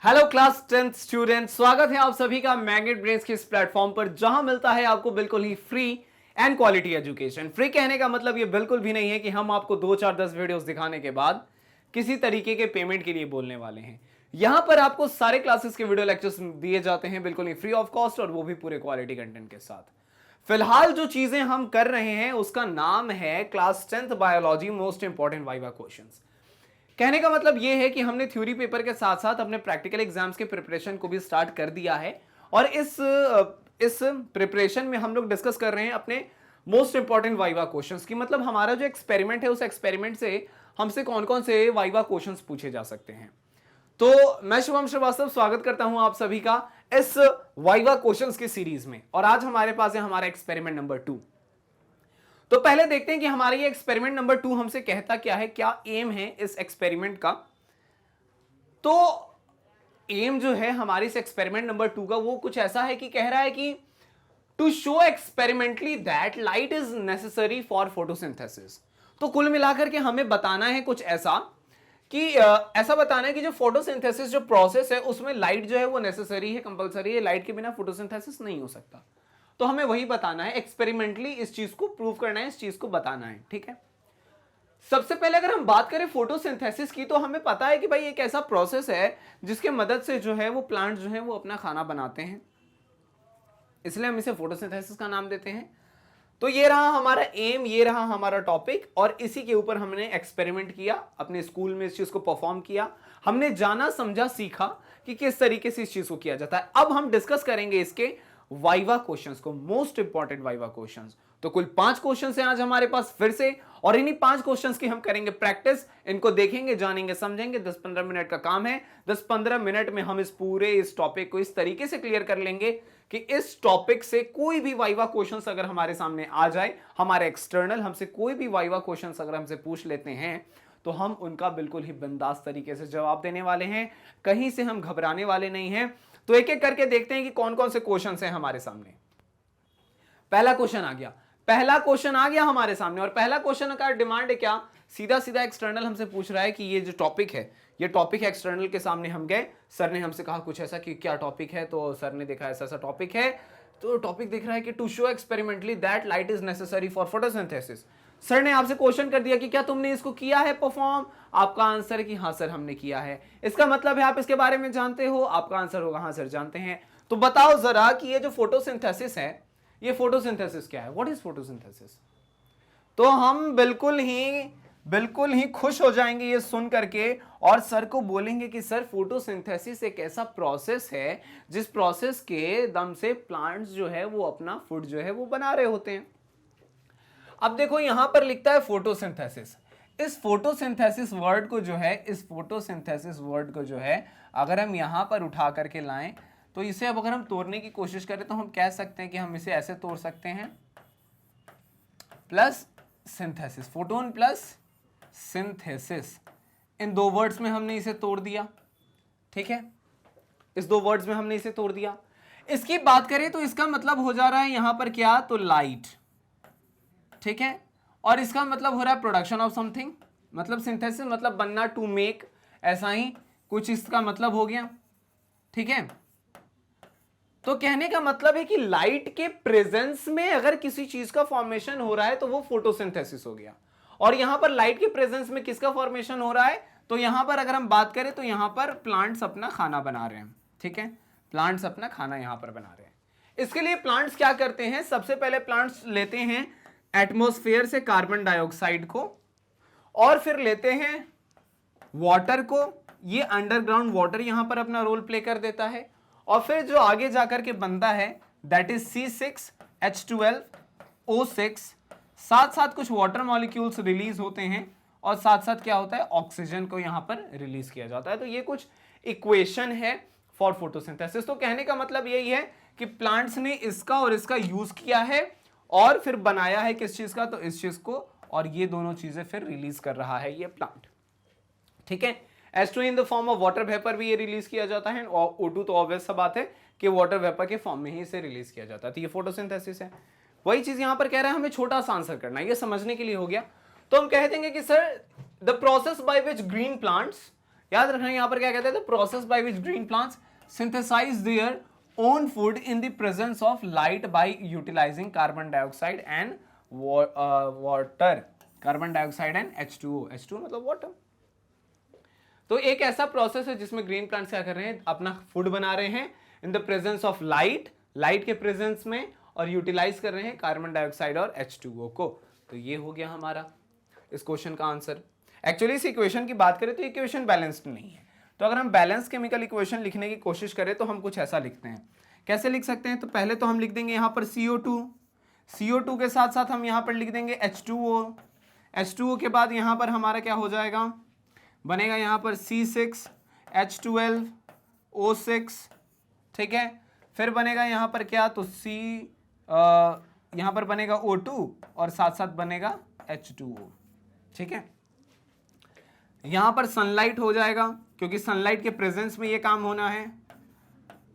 Hello class 10th student, स्वागत है आप सभी का मैग्नेट ब्रेन्स के इस प्लेटफॉर्म पर जहां मिलता है आपको बिल्कुल ही free and quality education. Free कहने का मतलब ये बिल्कुल भी नहीं है कि हम आपको 2 4 10 वीडियोस दिखाने के बाद किसी तरीके के पेमेंट के लिए बोलने वाले हैं। यहां पर आपको सारे क्लासेस के वीडियो लेक्चर्स दिए जाते हैं बिल्कुल ही फ्री ऑफ कॉस्ट और वो भी पूरे क्वालिटी कंटेंट के साथ। फिलहाल जो चीजें हम कर रहे हैं उसका नाम है class 10th biology most important viva questions. कहने का मतलब यह है कि हमने थ्योरी पेपर के साथ साथ अपने प्रैक्टिकल एग्जाम्स के प्रिपरेशन को भी स्टार्ट कर दिया है और इस प्रिपरेशन में हम लोग डिस्कस कर रहे हैं अपने मोस्ट इंपॉर्टेंट वाइवा क्वेश्चंस की। मतलब हमारा जो एक्सपेरिमेंट है उस एक्सपेरिमेंट से हमसे कौन कौन से वाइवा क्वेश्चंस पूछे जा सकते हैं। तो मैं शुभम श्रीवास्तव स्वागत करता हूं आप सभी का इस वाइवा क्वेश्चंस की सीरीज में और आज हमारे पास है हमारा एक्सपेरिमेंट नंबर 2। तो पहले देखते हैं कि हमारे ये एक्सपेरिमेंट नंबर 2 हमसे कहता क्या है, क्या एम है इस एक्सपेरिमेंट का। तो एम जो है हमारी इस एक्सपेरिमेंट नंबर 2 का वो कुछ ऐसा है कि कह रहा है कि to show experimentally that light is necessary for photosynthesis. तो कुल मिलाकर के हमें बताना है कुछ ऐसा कि ऐसा बताना है कि जो फोटोसिंथेसिस जो प्रोसेस है उसमें लाइट जो है वो नेसेसरी है, कंपलसरी है, लाइट के बिना फोटोसिंथेसिस नहीं हो सकता। तो हमें वही बताना है, एक्सपेरिमेंटली इस चीज को प्रूव करना है, इस चीज को बताना है। ठीक है, सबसे पहले अगर हम बात करें फोटोसिंथेसिस की तो हमें पता है कि भाई एक ऐसा प्रोसेस है जिसके मदद से जो है वो प्लांट जो है वो अपना खाना बनाते हैं, इसलिए हम इसे फोटोसिंथेसिस का नाम देते हैं। तो ये रहा हमारा एम, ये रहा हमारा टॉपिक और इसी के ऊपर हमने एक्सपेरिमेंट किया, अपने स्कूल में इस चीज को परफॉर्म किया, हमने जाना समझा सीखा कि किस तरीके से इस चीज को किया जाता है। अब हम डिस्कस करेंगे इसके वाइवा क्वेश्चंस को, मोस्ट इंपॉर्टेंट वाइवा क्वेश्चंस। तो कुल 5 क्वेश्चंस हैं आज हमारे पास फिर से और इन्हीं 5 क्वेश्चंस की हम करेंगे प्रैक्टिस। इनको देखेंगे, जानेंगे, समझेंगे। 10-15 मिनट का काम है। 10-15 मिनट में हम इस टॉपिक को इस तरीके से क्लियर कर लेंगे कि इस टॉपिक से कोई भी वाइवा क्वेश्चंस अगर हमारे सामने आ जाए, हमारे एक्सटर्नल हमसे कोई भी वाइवा क्वेश्चंस अगर हमसे पूछ लेते हैं तो हम उनका बिल्कुल ही बिंदास तरीके से जवाब देने वाले हैं, कहीं से हम घबराने वाले नहीं हैं। तो एक एक करके देखते हैं कि कौन कौन से क्वेश्चन हैं हमारे सामने। पहला क्वेश्चन आ गया हमारे सामने और पहला क्वेश्चन का डिमांड है क्या, सीधा सीधा एक्सटर्नल हमसे पूछ रहा है कि ये जो टॉपिक है, ये टॉपिक एक्सटर्नल के सामने हम गए, सर ने हमसे कहा कुछ ऐसा कि क्या टॉपिक है, तो सर ने देखा ऐसा ऐसा टॉपिक है। तो टॉपिक दिख रहा है कि to show experimentally that light is necessary for photosynthesis. Sir ने आपसे क्वेश्चन कर दिया कि क्या तुमने इसको किया है परफॉर्म। आपका आंसर है कि हाँ सर हमने किया है। इसका मतलब है आप इसके बारे में जानते हो। आपका आंसर होगा हाँ सर जानते हैं। तो बताओ जरा कि ये जो फोटोसिंथेसिस है, ये फोटोसिंथेसिस क्या है, व्हाट इज फोटोसिंथेसिस। तो हम बिल्कुल ही खुश हो जाएंगे ये सुन करके और सर को बोलेंगे कि सर फोटोसिंथेसिस एक ऐसा प्रोसेस है जिस प्रोसेस के दम से प्लांट्स जो है वो अपना फूड जो है वो बना रहे होते हैं। अब देखो यहां पर लिखता है फोटोसिंथेसिस। इस फोटोसिंथेसिस वर्ड को जो है अगर हम यहां पर उठा करके लाएं तो इसे अब अगर हम तोड़ने की कोशिश करें तो हम कह सकते हैं कि हम इसे ऐसे तोड़ सकते हैं, plus synthesis, photon plus synthesis. इन 2 वर्ड्स में हमने इसे तोड़ दिया। ठीक है, इस 2 वर्ड्स में हमने इसे तोड़ दिया। इसकी बात करें तो इसका मतलब हो जा रहा है यहां पर क्या, तो लाइट। ठीक है, और इसका मतलब हो रहा है प्रोडक्शन ऑफ समथिंग, मतलब सिंथेसिस मतलब बनना, टू मेक, ऐसा ही कुछ इसका मतलब हो गया। ठीक है, तो कहने का मतलब है कि लाइट के प्रेजेंस में अगर किसी चीज का फॉर्मेशन हो रहा है तो वो फोटोसिंथेसिस हो गया। और यहां पर लाइट के प्रेजेंस में किसका फॉर्मेशन हो रहा है, तो यहां पर अगर हम बात करें तो यहां पर प्लांट्स अपना खाना बना रहे हैं। ठीक है, प्लांट्स अपना खाना यहां पर बना रहे हैं। इसके लिए प्लांट्स क्या करते हैं, सबसे पहले प्लांट्स लेते हैं एटमॉस्फेयर से कार्बन डाइऑक्साइड को और फिर लेते हैं वाटर को। ये अंडरग्राउंड वाटर यहां पर अपना रोल प्ले कर देता है और फिर जो आगे जाकर के बनता है दैट इज C6H12O6। साथ साथ कुछ वाटर मॉलिक्यूल्स रिलीज होते हैं और साथ साथ क्या होता है, ऑक्सीजन को यहां पर रिलीज किया जाता है। तो ये कुछ इक्वेशन है फॉर फोटोसिंथेसिस। तो कहने का मतलब यही है कि प्लांट्स ने इसका और इसका यूज किया है और फिर बनाया है किस चीज का, तो इस चीज को, और ये दोनों चीजें फिर रिलीज कर रहा है ये प्लांट। ठीक है, H2 in the form of water vapour भी ये रिलीज किया जाता है और O2 तो ऑब्वियस सा बात है कि वाटर वेपर के फॉर्म में ही इसे रिलीज किया जाता है। तो ये फोटोसिंथेसिस है। वही चीज यहां पर कह रहा है, हमें छोटा सा आंसर करना है, ये समझने के लिए हो गया। तो हम कह देंगे कि sir the process by which green plants याद रखना यहाँ पर क्या कहते हैं, process by which green plants synthesise their own food in the presence of light by utilising carbon dioxide and water, carbon dioxide and H2O, H2O मतलब water. तो एक ऐसा प्रोसेस है जिसमें ग्रीन प्लांट्स क्या कर रहे हैं, अपना फूड बना रहे हैं इन the presence of light, light के प्रेजेंस में, और यूटिलाइज कर रहे हैं कार्बन डाइऑक्साइड और H2O को। तो ये हो गया हमारा इस क्वेश्चन का आंसर। एक्चुअली इस इक्वेशन की बात करें तो इक्वेशन बैलेंस्ड नहीं है, तो अगर हम बैलेंस केमिकल इक्वेशन लिखने की कोशिश करें तो हम कुछ ऐसा लिखते हैं। कैसे लिख सकते हैं, तो पहले तो हम लिख देंगे यहाँ पर CO2, CO2 के साथ साथ हम यहाँ पर लिख देंगे H2O, H2O के बाद यहाँ पर हमारा क्या हो जाएगा, बनेगा यहाँ पर C6H12O6, ठीक है। फिर बनेगा यहाँ पर क्या, तो यहाँ पर बनेगा O2 और साथ साथ बनेगा H2O, ठीक है। यहाँ पर सनलाइट हो जाएगा क्योंकि सनलाइट के प्रेजेंस में ये काम होना है।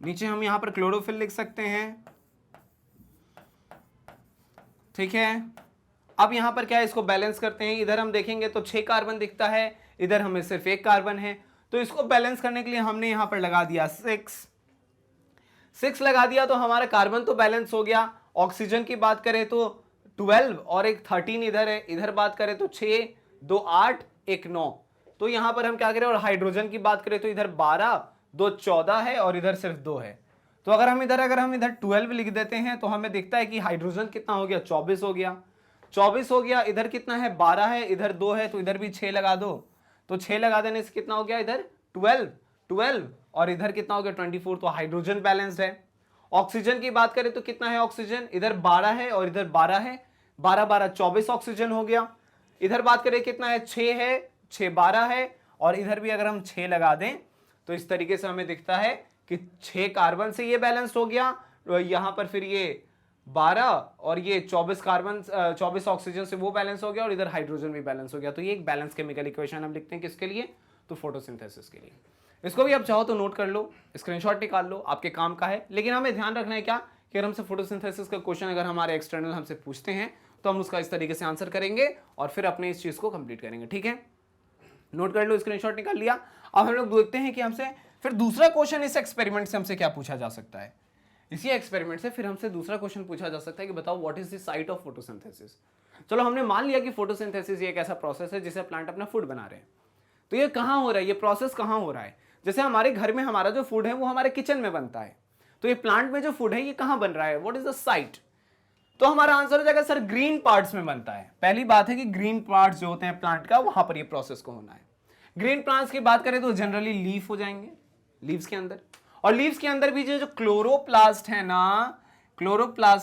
नीचे हम यहाँ पर क्लोरोफिल लिख सकते हैं, ठीक है। अब यहाँ पर क्या है, इसको बैलेंस करते हैं। इधर हम देखेंगे तो 6 कार्बन दिखता है, इधर हमें सिर्फ 1 कार्बन है, तो इसको बैलेंस करने के लिए हमने यहाँ पर लगा दिया 6 लगा दिया, तो हमारा कार्बन तो बैलेंस हो गया। ऑक्सीजन की बात करें तो 12 और एक 13 इधर है, इधर बात करें तो 6, 2 8, 1 9, तो यहाँ पर हम क्या करें। और हाइड्रोजन की बात करें तो इधर 12, 2 14 है और इधर सिर्फ 2 है। तो अगर हम इधर 12 लिख देते हैं तो हमें दिखता है कि हाइड्रोजन कितना हो गया, 24 हो गया, 24 हो गया। इधर कितना है, 12 है, इधर 2 है, तो इधर भी 6 लगा दो, तो 6 लगा देने से कितना हो गया, इधर 12 और इधर कितना हो गया 24, तो हाइड्रोजन बैलेंस्ड है। ऑक्सीजन की बात करें तो कितना है ऑक्सीजन, इधर 12 है और इधर 12 है, 12 12 24 ऑक्सीजन हो गया। इधर बात करें कितना है, 6 है, 6 12 है, और इधर भी अगर हम 6 लगा दें तो इस तरीके से हमें दिखता है कि 6 कार्बन से ये बैलेंस हो गया, यहां पर फिर ये 12 और ये 24 कार्बन 24 ऑक्सीजन से वो बैलेंस हो गया, और इधर हाइड्रोजन भी बैलेंस हो गया। तो ये एक बैलेंस केमिकल इक्वेशन हम लिखते हैं किसके लिए, तो फोटोसिंथेसिस के लिए। इसको भी आप चाहो तो नोट कर लो, स्क्रीनशॉट निकाल लो, आपके काम का है। लेकिन हमें ध्यान रखना है क्या, कि अगर हमसे फोटोसिंथेसिस का क्वेश्चन अगर हमारे एक्सटर्नल हमसे पूछते हैं तो हम उसका इस तरीके से आंसर करेंगे और फिर अपने इस चीज को कंप्लीट करेंगे, ठीक है। नोट कर लो, स्क्रीनशॉट निकाल लिया। अब हम लोग देखते हैं कि हमसे फिर दूसरा क्वेश्चन इस एक्सपेरिमेंट से हमसे क्या पूछा जा सकता है। इसी एक्सपेरिमेंट से फिर हमसे दूसरा क्वेश्चन पूछा जा सकता है कि बताओ what is the site of photosynthesis. चलो हमने मान लिया कि फोटोसिंथेसिस ये एक ऐसा प्रोसेस है जिससे प्लांट अपना फूड बना रहे हैं, तो ये कहाँ हो रहा है, ये प्रोसेस कहाँ हो रहा है। जैसे हमारे घर में हमारा जो फूड है वो हमारे किचन में बनता है, तो ये प्लांट में जो फूड है ये कहाँ बन रहा है, व्हाट इज द साइट। तो हमारा आंसर हो जाएगा सर ग्रीन पार्ट्स में बनता है। पहली बात है कि ग्रीन पार्ट्स जो होते हैं प्लांट का, वहां पर ये प्रोसेस को होना है। ग्रीन प्लांट्स की बात करें तो जनरली लीफ हो जाएंगे, लीव्स के अंदर, और लीव्स के अंदर भी जो क्लोरोप्लास्ट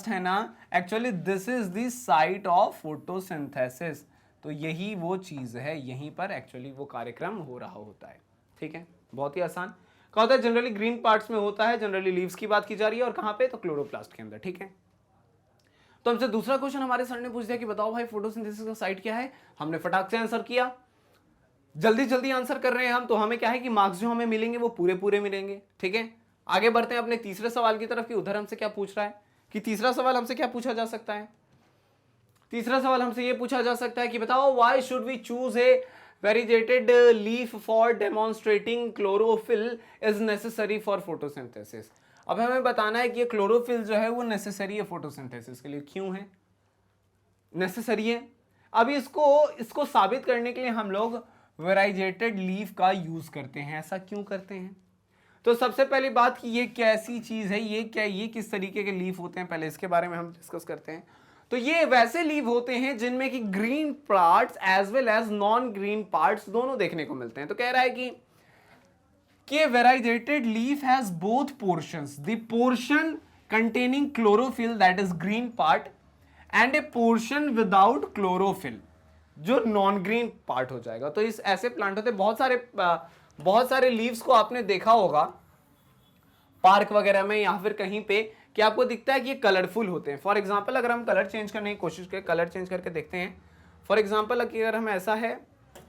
है ना, actually this is the site of photosynthesis. तो यही वो चीज है, यहीं पर एक्चुअली वो कार्यक्रम हो रहा होता है, ठीक है। बहुत ही आसान क्या होता है, जनरली ग्रीन पार्ट्स में होता है, जनरली लीव्स की बात की जा रही है, और कहां पे, तो क्लोरोप्लास्ट के अंदर, ठीक है। तो हमसे दूसरा क्वेश्चन हमारे सर ने पूछ दिया कि बताओ भाई फोटोसिंथेसिस का साइट क्या है। हमने फटाक से आंसर किया, जल्दी आंसर कर रहे हैं हम, तो हमें क्या है कि मार्क्स जो हमें मिलेंगे वो पूरे मिलेंगे, ठीक है। आगे बढ़ते हैं अपने तीसरे सवाल की तरफ कि उधर हमसे क्या पूछ रहा है, कि तीसरा सवाल हमसे क्या पूछा जा सकता है। तीसरा सवाल हमसे ये पूछा जा सकता है कि बताओ why should we choose a variegated leaf for demonstrating chlorophyll is necessary for photosynthesis. अब हमें बताना है कि ये क्लोरोफिल जो है वो नेसेसरी है फोटोसिंथेसिस के लिए, क्यों है नेसेसरी है। अब इसको साबित करने के लिए हम लोग वेराइजेटेड लीफ का यूज करते हैं। ऐसा क्यों करते हैं, तो सबसे पहली बात कि ये कैसी चीज है, ये किस तरीके के लीफ होते हैं, पहले इसके बारे में हम डिस्कस करते हैं। तो ये वैसे लीफ होते हैं जिनमें कि green parts as well as non green parts दोनों देखने को मिलते हैं। तो कह रहा है कि variegated leaf has both portions, the portion containing chlorophyll that is green part and a portion without chlorophyll जो नॉन ग्रीन पार्ट हो जाएगा। तो इस ऐसे प्लांट होते बहुत सारे लीव्स को आपने देखा होगा पार्क वगैरह में या फिर कहीं पे कि आपको दिखता है कि ये कलरफुल होते हैं। फॉर एग्जांपल अगर हम कलर चेंज करने की कोशिश करें, कलर चेंज करके देखते हैं, फॉर एग्जांपल अगर हम ऐसा है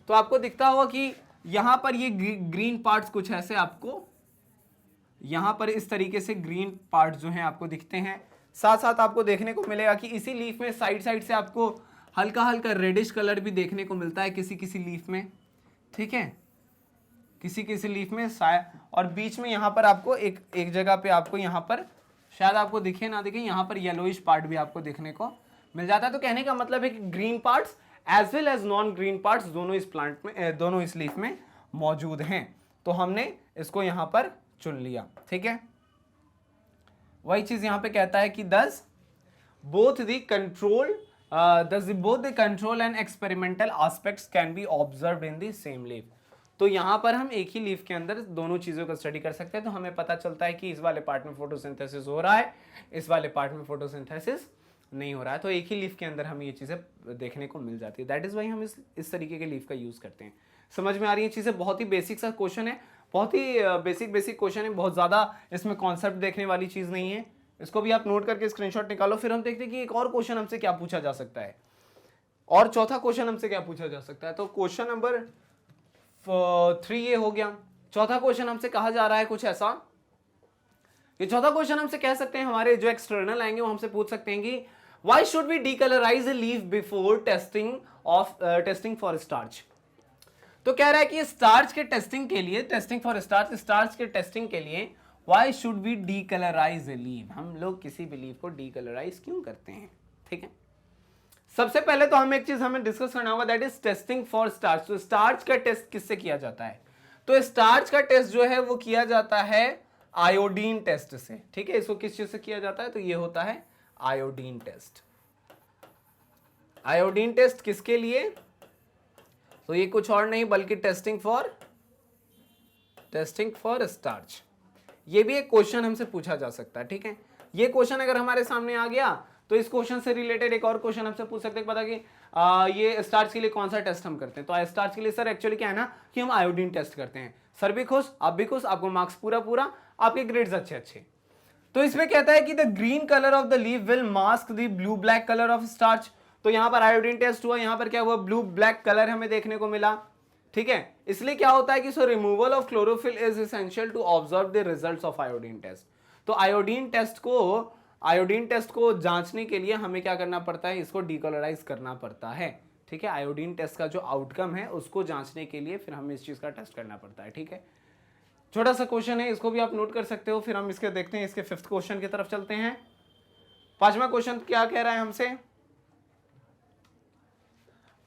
तो आपको दिखता होगा कि यहां पर ये ग्रीन पार्ट्स कुछ ऐसे आपको यहां पर इस तरीके से ग्रीन पार्ट्स जो हैं आपको दिखते हैं। साथ साथ आपको देखने को मिलेगा कि इसी लीफ में साइड से आपको हल्का रेडिश कलर भी देखने को मिलता है किसी लीफ में, ठीक है। किसी किसी लीफ में शायद, और बीच में यहाँ पर आपको एक जगह पे आपको यहाँ पर शायद आपको दिखे ना दिखे, यहाँ पर येलोइश पार्ट भी आपको देखने को मिल जाता है। तो कहने का मतलब है कि green parts as well as non green parts दोनों इस प्लांट में, दोनों इस लीफ में मौजूद हैं। तो हमने इसको यहाँ पर चुन लिया, ठीक है। वही चीज यहाँ पे कहता है कि thus both the control and experimental aspects can be observed in the same leaf। तो यहाँ पर हम एक ही लीफ के अंदर दोनों चीजों का स्टडी कर सकते हैं। तो हमें पता चलता है कि इस वाले पार्ट में फोटोसिंथेसिस हो रहा है, इस वाले पार्ट में फोटोसिंथेसिस नहीं हो रहा है। तो एक ही लीफ के अंदर हमें ये चीजें देखने को मिल जाती है। दैट इज वाई हम इस तरीके के लीफ का यूज करते हैं। समझ में आ रही है चीजें? बहुत ही बेसिक सा क्वेश्चन है, बहुत ही बेसिक क्वेश्चन है, बहुत ज्यादा इसमें कॉन्सेप्ट देखने वाली चीज नहीं है। इसको भी आप नोट करके स्क्रीनशॉट निकालो। फिर हम देखते हैं कि एक और क्वेश्चन हमसे क्या पूछा जा सकता है, और चौथा क्वेश्चन हमसे क्या पूछा जा सकता है। तो क्वेश्चन नंबर 3 ये हो गया। चौथा क्वेश्चन हमसे कहा जा रहा है कुछ ऐसा, ये चौथा क्वेश्चन हमसे कह सकते हैं, हमारे जो एक्सटर्नल आएंगे वो हमसे पूछ सकते हैं कि why should we decolourise a leaf before testing for starch. तो कह रहा है कि स्टार्च के टेस्टिंग के लिए, टेस्टिंग फॉर स्टार्च के टेस्टिंग के लिए why should we decolourise a leaf, हम लोग किसी भी लीफ को डीकलराइज क्यों करते हैं, ठीक है। सबसे पहले तो हमें एक चीज हमें डिस्कस करना होगा, that is testing for starch. तो स्टार्च का टेस्ट किससे किया जाता है? तो स्टार्च का टेस्ट जो है वो किया जाता है आयोडीन टेस्ट से, ठीक है। इसको किस चीज से किया जाता है? तो ये होता है आयोडीन टेस्ट। आयोडीन टेस्ट किसके लिए? तो ये कुछ और नहीं बल्कि टेस्टिंग फॉर स्टार्च। ये भी एक क्वेश्चन हमसे पूछा जा सकता है, ठीक है। ये क्वेश्चन अगर हमारे सामने आ गया तो इस क्वेश्चन से रिलेटेड एक और क्वेश्चन हमसे पूछ सकते हैं, पता कि ये स्टार्च के लिए कौन सा टेस्ट हम करते हैं। तो स्टार्च के लिए सर एक्चुअली क्या है ना कि हम आयोडीन टेस्ट करते हैं। सर भी खुश, आप भी खुश, आपको मार्क्स पूरा, आपके ग्रेड्स अच्छे। तो इसमें कहता है कि the green colour of the leaf will mask the blue black colour of starch. तो यहां पर आयोडीन टेस्ट हुआ, यहां पर क्या हुआ, ब्लू ब्लैक कलर हमें देखने को मिला, ठीक है। इसलिए क्या होता है कि so removal of chlorophyll is essential to observe the results of iodine test. तो आयोडीन टेस्ट को जांचने के लिए हमें क्या करना पड़ता है, इसको डीकलराइज करना पड़ता है, ठीक है। आयोडीन टेस्ट का जो आउटकम है उसको जांचने के लिए फिर हमें इस चीज का टेस्ट करना पड़ता है, ठीक है। छोटा सा क्वेश्चन है, इसको भी आप नोट कर सकते हो। फिर हम इसके देखते हैं, इसके 5th क्वेश्चन की तरफ चलते हैं। 5वां क्वेश्चन क्या कह रहा है हमसे?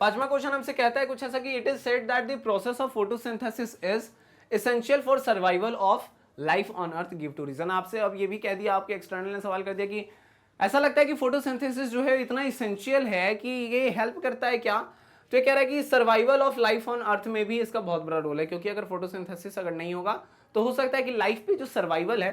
5वां क्वेश्चन हमसे कहता है कुछ ऐसा कि it is said that the process of photosynthesis is essential for survival of life on earth, give two reason. आपसे अब ये भी कह दिया, आपके एक्सटर्नल ने सवाल कर दिया कि ऐसा लगता है कि फोटोसिंथेसिस जो है इतना इसेंशियल है कि ये हेल्प करता है क्या। तो ये कह रहा है कि सर्वाइवल ऑफ लाइफ ऑन अर्थ में भी इसका बहुत बड़ा रोल है, क्योंकि अगर फोटोसिंथेसिस अगर नहीं होगा तो हो सकता है कि लाइफ पे जो सर्वाइवल है,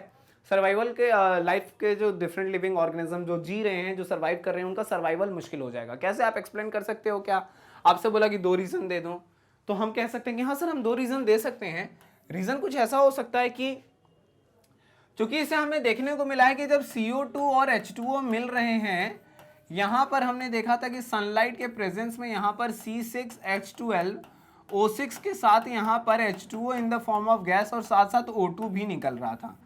सर्वाइवल के लाइफ के जो डिफरेंट लिविंग ऑर्गेनिज्म जो जी रहे हैं, जो सर्वाइव कर रहे हैं, उनका सर्वाइवल मुश्किल हो जाएगा। कैसे आप एक्सप्लेन कर सकते हो क्या? आपसे बोला कि 2 रीजन दे दो, तो हम कह सकते हैं कि हाँ सर हम 2 रीजन दे सकते हैं। रीजन कुछ ऐसा हो सकता है कि चूंकि इसे हमें देखने को मिला है कि जब CO2 और H2O मिल रहे हैं, यहां पर हमने देखा था कि सनलाइट के प्रेजेंस में यहां पर C6H12O6 के साथ यहां पर H2O in the form of gas और साथ साथ O2 भी निकल रहा था।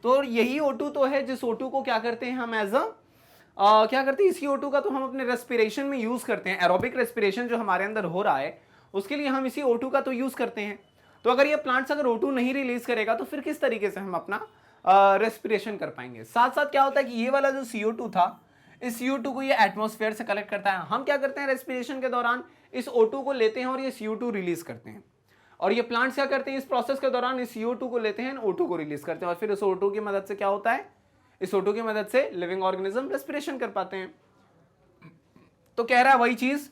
तो यही O2 तो है जिस O2 को क्या करते हैं हम एज क्या करते हैं, इसी O2 का तो हम अपने रेस्पिरेशन में यूज करते हैं। एरोबिक रेस्पिरेशन जो हमारे अंदर हो रहा है उसके लिए हम इसी O2 का तो यूज करते हैं। तो अगर ये प्लांट्स अगर O2 नहीं रिलीज करेगा तो फिर किस तरीके से हम अपना रेस्पिरेशन कर पाएंगे। साथ साथ क्या होता है कि ये वाला जो CO2 था, इस CO2 को ये एटमॉस्फेयर से कलेक्ट करता है। हम क्या करते हैं रेस्पिरेशन के दौरान इस O2 को लेते हैं और ये CO2 रिलीज करते हैं, और ये प्लांट्स क्या करते हैं इस प्रोसेस के दौरान इस CO2 को लेते हैं, O2 को रिलीज करते हैं, और फिर इस O2 की मदद से क्या होता है, इस O2 की मदद से लिविंग ऑर्गेनिज्म रेस्पिरेशन कर पाते हैं। तो कह रहा है वही चीज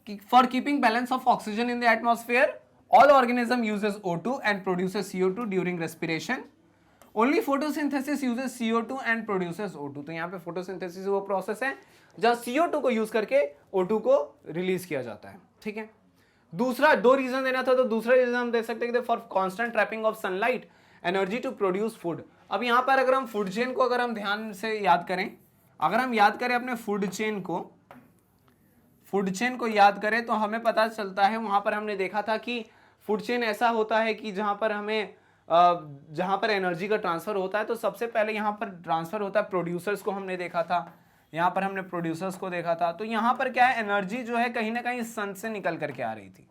कि for keeping balance of oxygen in the atmosphere all organism uses O2 and produces CO2 during respiration. Only photosynthesis uses CO2 and produces O2. तो यहाँ पे photosynthesis वो प्रोसेस है जहाँ CO2 को यूज करके O2 को रिलीज किया जाता है, ठीक है। दूसरा 2 रीजन देना था, तो दूसरा रीजन हम दे सकते हैं कि for constant trapping of sunlight energy to produce food. अब यहाँ पर अगर हम फूड चेन को अगर हम ध्यान से याद करें, अगर हम याद करें अपने फूड चेन को याद करें तो हमें पता चलता है, वहां पर हमने देखा था कि फूड चेन ऐसा होता है कि जहां पर एनर्जी का ट्रांसफर होता है, तो सबसे पहले यहां पर ट्रांसफर होता है प्रोड्यूसर्स को हमने देखा था, यहां पर हमने प्रोड्यूसर्स को देखा था। तो यहां पर क्या है, एनर्जी जो है कहीं ना कहीं सन से निकल करके आ रही थी,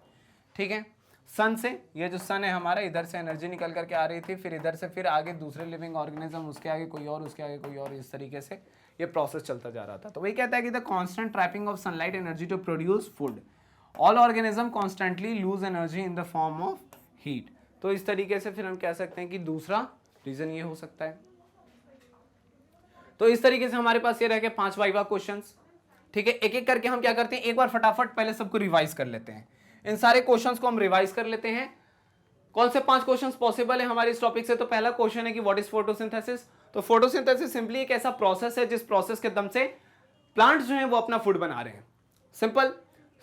ठीक है। सन से, ये जो सन है हमारा, इधर से एनर्जी निकल करके आ रही थी, फिर इधर से फिर आगे दूसरे लिविंग ऑर्गेनिज्म, उसके आगे कोई और, उसके आगे कोई और, इस तरीके से ये प्रोसेस चलता जा रहा था। तो वही कहता है कि the constant trapping of sunlight energy to produce food, all organism constantly lose energy in the form of heat. तो इस तरीके से फिर हम कह सकते हैं कि दूसरा रीजन ये हो सकता है। तो इस तरीके से हमारे पास ये रह गए 5 वाइवा क्वेश्चंस। ठीक है, एक एक करके हम क्या करते हैं, एक बार फटाफट पहले सबको रिवाइज कर लेते हैं। इन सारे क्वेश्चंस को हम रिवाइज कर लेते हैं। कौन से 5 क्वेश्चंस पॉसिबल है हमारे इस टॉपिक से? तो पहला क्वेश्चन है कि व्हाट इज फोटोसिंथेसिस। तो फोटोसिंथेसिस सिंपली एक ऐसा प्रोसेस है जिस प्रोसेस के दम से प्लांट्स जो हैं वो अपना फूड बना रहे हैं। सिंपल,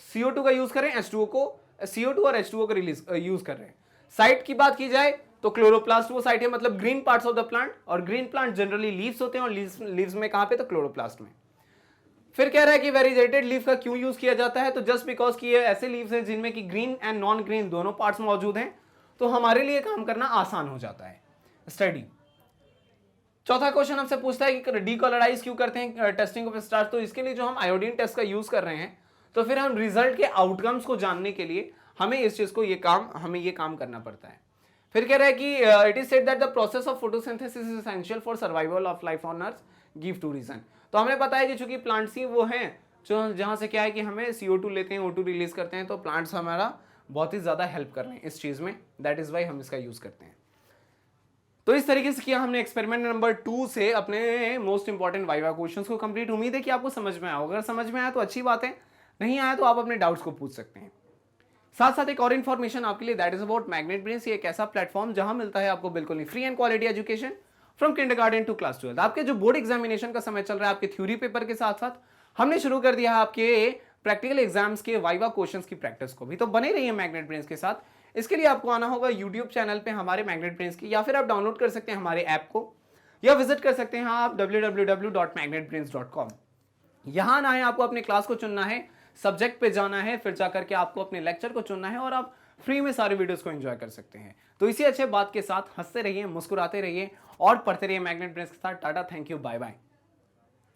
CO2 का यूज करें, H2O को, CO2 और H2O का यूज कर रहे हैं। साइट की बात की जाए तो क्लोरोप्लास्ट वो साइट है, मतलब green parts of the plant, और ग्रीन प्लांट जनरली लीव्स होते हैं, और लीव्स में कहां पे? तो क्लोरोप्लास्ट में। फिर कह रहा है कि वेरिजेटेड लीफ का क्यों यूज किया जाता है? तो जस्ट बिकॉज कि ये ऐसे लीव्स हैं जिनमें कि ग्रीन एंड नॉन ग्रीन दोनों पार्ट्स मौजूद हैं, तो हमारे लिए काम करना आसान हो जाता है, स्टडी। चौथा क्वेश्चन हमसे पूछता है कि डीकलराइज क्यों करते हैं टेस्टिंग ऑफ स्टार्च। तो इसके लिए जो हम आयोडीन टेस्ट का यूज कर रहे हैं, तो फिर हम रिजल्ट के आउटकम्स को जानने के लिए हमें इस चीज को ये काम करना पड़ता है। फिर कह रहा है कि it is said that the process of photosynthesis is essential for survival of life on earth, give 2 reason. तो हमने बताया कि चूंकि प्लांट्स ही वो हैं जो जहां से क्या है कि हमें CO2 लेते हैं, O2 रिलीज करते हैं, तो प्लांट्स हमारा बहुत ही ज्यादा हेल्प कर रहे हैं इस चीज में, दैट इज वाई हम इसका यूज करते हैं। तो इस तरीके से किया हमने एक्सपेरिमेंट नंबर 2 से अपने मोस्ट इंपॉर्टेंट वाइवा क्वेश्चंस को कंप्लीट। उम्मीद है कि आपको समझ में आया होगा। अगर समझ में आया तो अच्छी बात है, नहीं आया तो आप अपने डाउट्स को पूछ सकते हैं। साथ साथ एक और इन्फॉर्मेशन आपके लिए, that is about magnet brains. ये एक ऐसा प्लेटफॉर्म जहां मिलता है आपको बिल्कुल ही free and quality education from kindergarten to class 12। आपके जो बोर्ड एग्जामिनेशन का समय चल रहा है, आपके थ्योरी पेपर के साथ साथ हमने शुरू कर दिया है आपके प्रैक्टिकल एग्जाम्स के वाइवा क्वेश्चंस की प्रैक्टिस को भी। तो बने रहिए मैग्नेट ब्रेन्स के साथ। इसके लिए आपको आना होगा यूट्यूब चैनल पे हमारे मैग्नेट ब्रेन्स की, या फिर आप डाउनलोड कर सकते हैं हमारे ऐप को, या विजिट कर सकते हैं आप www.magnetbrains.com। यहां आना है, आपको अपने क्लास को चुनना है, सब्जेक्ट पे जाना है, फिर जाकर के आपको अपने लेक्चर को चुनना है, और आप फ्री में सारे वीडियोस को एंजॉय कर सकते हैं। तो इसी अच्छे बात के साथ हंसते रहिए, मुस्कुराते रहिए और पढ़ते रहिए मैग्नेट ब्रेन्स के साथ। Tata, thank you, bye bye.